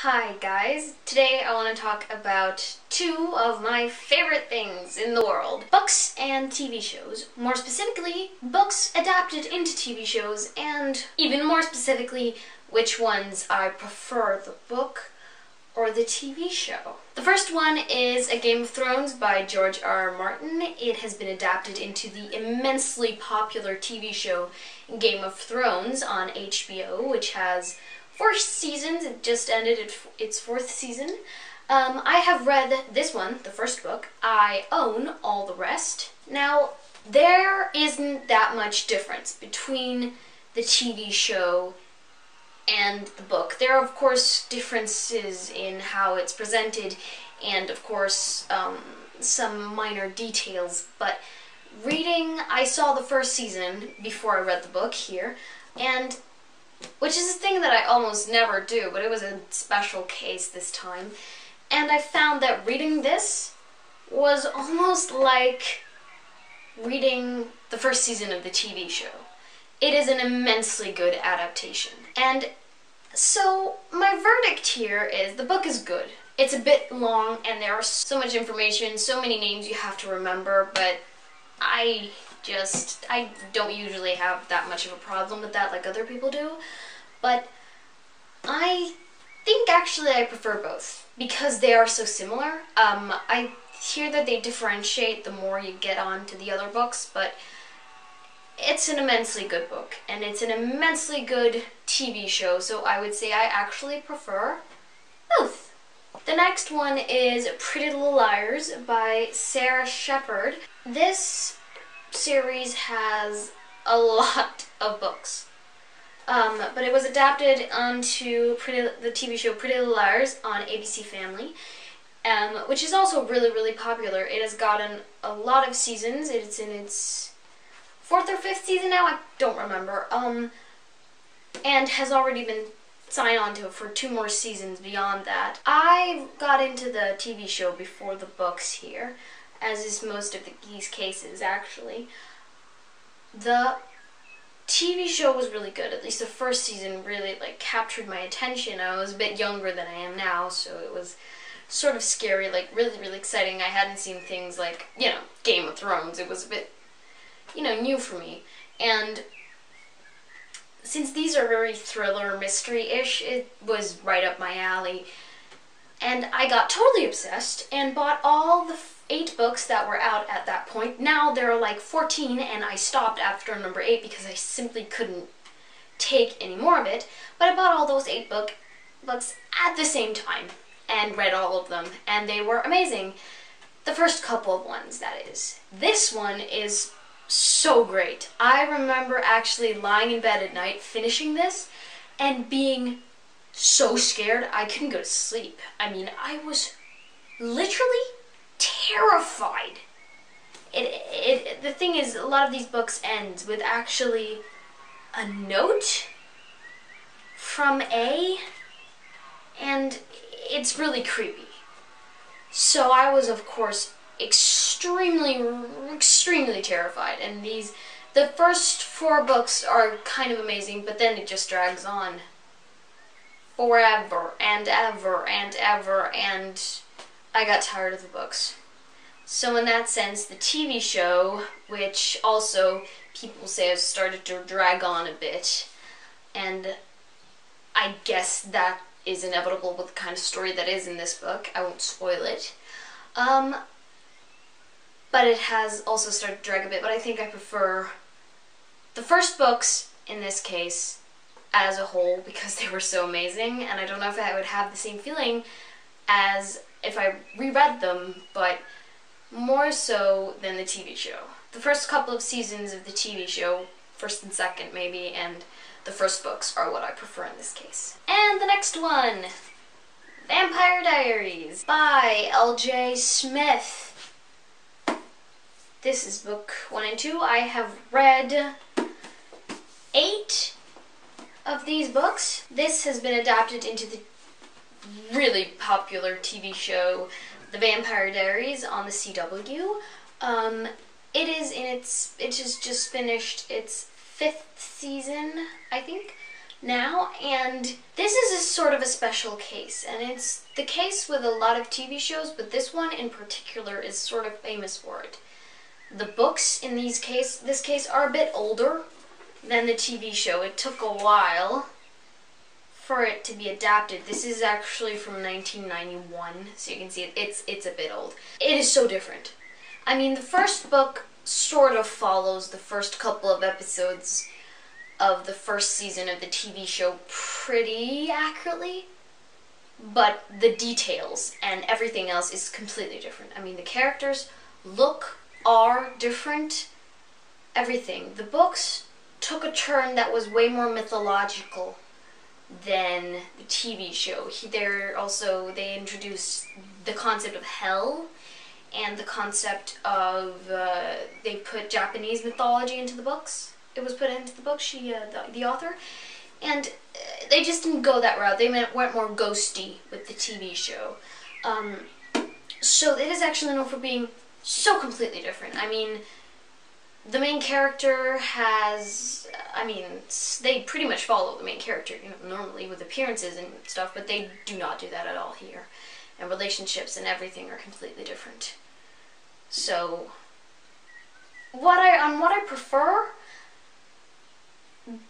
Hi guys, today I want to talk about two of my favorite things in the world, books and TV shows. More specifically, books adapted into TV shows, and even more specifically, which ones I prefer, the book or the TV show. The first one is A Game of Thrones by George R. R. Martin. It has been adapted into the immensely popular TV show Game of Thrones on HBO, which has 4 seasons. It just ended its 4th season. I have read this one, the first book. I own all the rest. Now, there isn't that much difference between the TV show and the book. There are, of course, differences in how it's presented and, of course, some minor details. But I saw the first season before I read the book here, and which is a thing that I almost never do, but it was a special case this time. And I found that reading this was almost like reading the first season of the TV show. It is an immensely good adaptation. And so my verdict here is the book is good. It's a bit long and there are so much information, so many names you have to remember, but I don't usually have that much of a problem with that like other people do, but I think actually I prefer both because they are so similar. I hear that they differentiate the more you get on to the other books, but it's an immensely good book and it's an immensely good TV show, so I would say I actually prefer both. The next one is Pretty Little Liars by Sarah Shepard. This series has a lot of books, but it was adapted onto the TV show Pretty Little Liars on ABC Family, which is also really, really popular. It has gotten a lot of seasons. It's in its 4th or 5th season now, I don't remember, and has already been signed on to it for 2 more seasons beyond that. I got into the TV show before the books here, as is most of these cases, actually. The TV show was really good. At least the first season really captured my attention. I was a bit younger than I am now, so it was sort of scary, really, really exciting. I hadn't seen things like, Game of Thrones. It was a bit, new for me. And since these are very thriller, mystery-ish, it was right up my alley. And I got totally obsessed and bought all the 8 books that were out at that point. Now there are 14, and I stopped after number 8 because I simply couldn't take any more of it. But I bought all those 8 books at the same time and read all of them, and they were amazing. The first couple of ones, that is. This one is so great. I remember actually lying in bed at night, finishing this, and being so scared I couldn't go to sleep. I mean, I was literally terrified. The thing is, a lot of these books end with actually a note from A, and it's really creepy. So I was, of course, extremely terrified, and the first 4 books are kind of amazing, but then it just drags on forever and ever and ever, and I got tired of the books. So in that sense, the TV show, which also people say has started to drag on a bit, and I guess that is inevitable with the kind of story that is in this book. I won't spoil it. But it has also started to drag a bit, but I think I prefer the first books in this case as a whole because they were so amazing, and I don't know if I would have the same feeling as if I reread them, but more so than the TV show. The first couple of seasons of the TV show, 1st and 2nd maybe, and the first books are what I prefer in this case. And the next one, Vampire Diaries by L.J. Smith. This is book 1 and 2. I have read 8 of these books. This has been adapted into the really popular TV show, The Vampire Diaries, on the CW. It has just finished its 5th season, I think. now, and this is a sort of a special case, and it's the case with a lot of TV shows, but this one in particular is sort of famous for it. The books in this case are a bit older than the TV show. It took a while for it to be adapted. This is actually from 1991, so you can see it's a bit old. It is so different. I mean, the first book sort of follows the first couple of episodes of the first season of the TV show pretty accurately, but the details and everything else is completely different. I mean, the characters are different, everything. The books took a turn that was way more mythological than the TV show. They introduced the concept of hell and the concept of, they put Japanese mythology into the books. It was put into the book, the author, and they just didn't go that route. They went more ghosty with the TV show. So it is actually known for being so completely different. I mean, the main character they pretty much follow the main character, normally with appearances and stuff, but they do not do that at all here. And relationships and everything are completely different. So, what I prefer,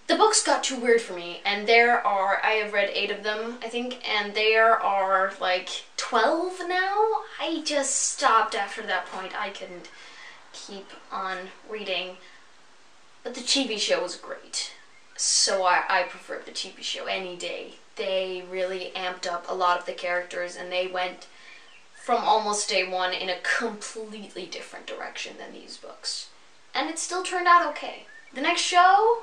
the books got too weird for me, and I have read 8 of them, I think, and there are like 12 now. I just stopped after that point. I couldn't keep on reading. But the TV show was great, so I prefer the TV show any day. They really amped up a lot of the characters, and they went from almost day one in a completely different direction than these books. And it still turned out okay. The next show,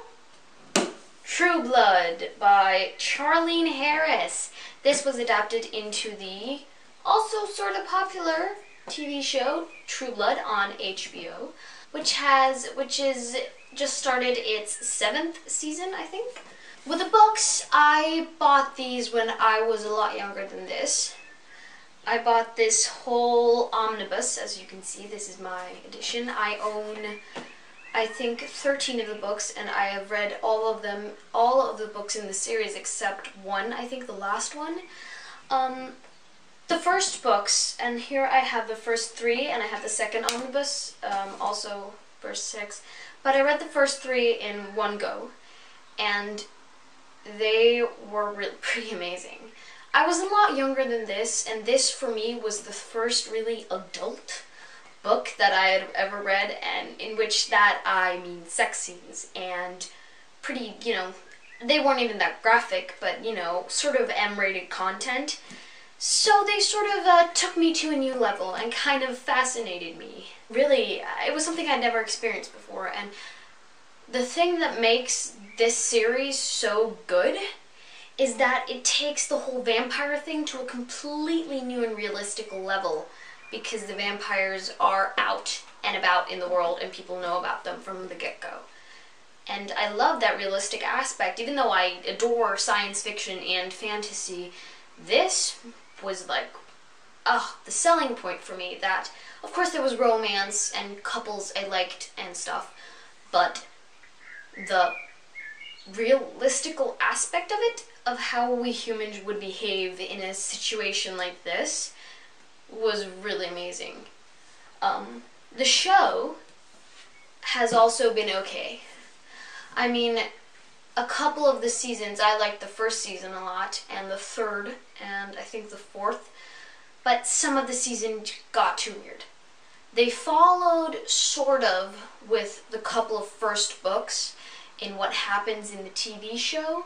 True Blood by Charlene Harris. This was adapted into the also sort of popular TV show True Blood on HBO, which is just started its 7th season, I think. With the books, I bought these when I was a lot younger than this. I bought this whole omnibus, as you can see. This is my edition. I own, I think, 13 of the books, and I have read all of the books in the series except one, I think the last one. The first books, and here I have the first 3, and I have the second omnibus, also verse 6, but I read the first 3 in one go, and they were really pretty amazing. I was a lot younger than this, and this for me was the first really adult book that I had ever read, and in which I mean sex scenes, and pretty, they weren't even that graphic, but, sort of M-rated content. So they sort of took me to a new level and kind of fascinated me. Really, it was something I'd never experienced before, and the thing that makes this series so good is that it takes the whole vampire thing to a completely new and realistic level, because the vampires are out and about in the world and people know about them from the get-go. And I love that realistic aspect. Even though I adore science fiction and fantasy, this was like, the selling point for me. That, of course, there was romance and couples I liked and stuff, but the realistical aspect of it, of how we humans would behave in a situation like this, was really amazing. The show has also been okay. I mean, a couple of the seasons, I liked the first season a lot, and the 3rd, and I think the 4th, but some of the seasons got too weird. They followed sort of with the couple of first books in what happens in the TV show,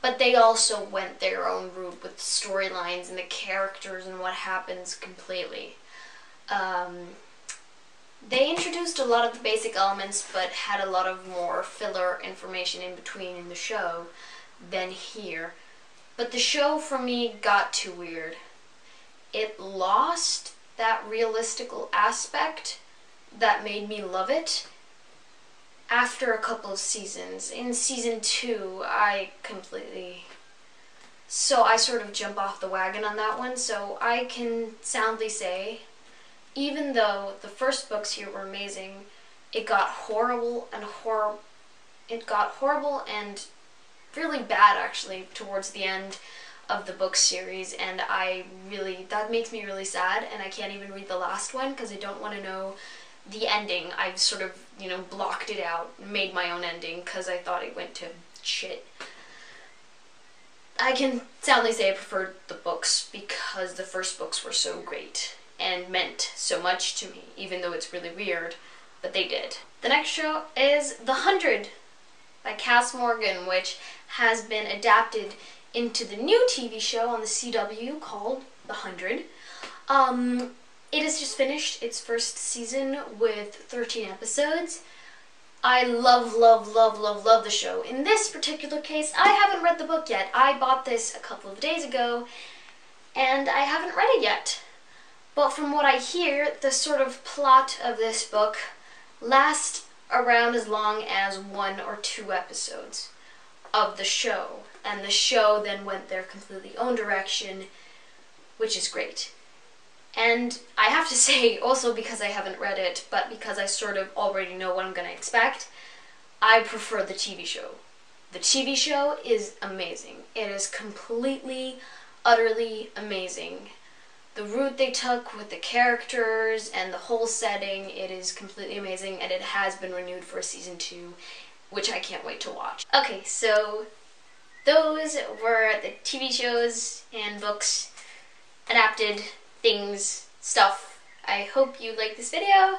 but they also went their own route with the storylines and the characters and what happens completely. They introduced a lot of the basic elements, but had a lot of more filler information in between in the show than here. But the show, for me, got too weird. It lost that realistical aspect that made me love it after a couple of seasons. In season 2, I sort of jump off the wagon on that one, so I can soundly say, even though the first books here were amazing, it got horrible and really bad actually towards the end of the book series, and that makes me really sad, and I can't even read the last one because I don't want to know the ending. I've sort of, blocked it out, made my own ending because I thought it went to shit. I can soundly say I preferred the books because the first books were so great and meant so much to me, even though it's really weird, but they did. The next show is The 100 by Cass Morgan, which has been adapted into the new TV show on the CW called The 100. It has just finished its first season with 13 episodes. I love the show. In this particular case, I haven't read the book yet. I bought this a couple of days ago, and I haven't read it yet. But from what I hear, the sort of plot of this book lasts around as long as 1 or 2 episodes of the show. And the show then went their completely own direction, which is great. And I have to say, also because I haven't read it, but because I sort of already know what I'm going to expect, I prefer the TV show. The TV show is amazing. It is completely, utterly amazing. The route they took with the characters and the whole setting, it is completely amazing, and it has been renewed for season 2, which I can't wait to watch. Okay, so those were the TV shows and books, adapted things, stuff. I hope you liked this video,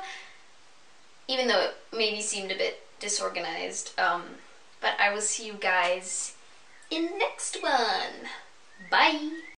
even though it maybe seemed a bit disorganized. But I will see you guys in the next one. Bye!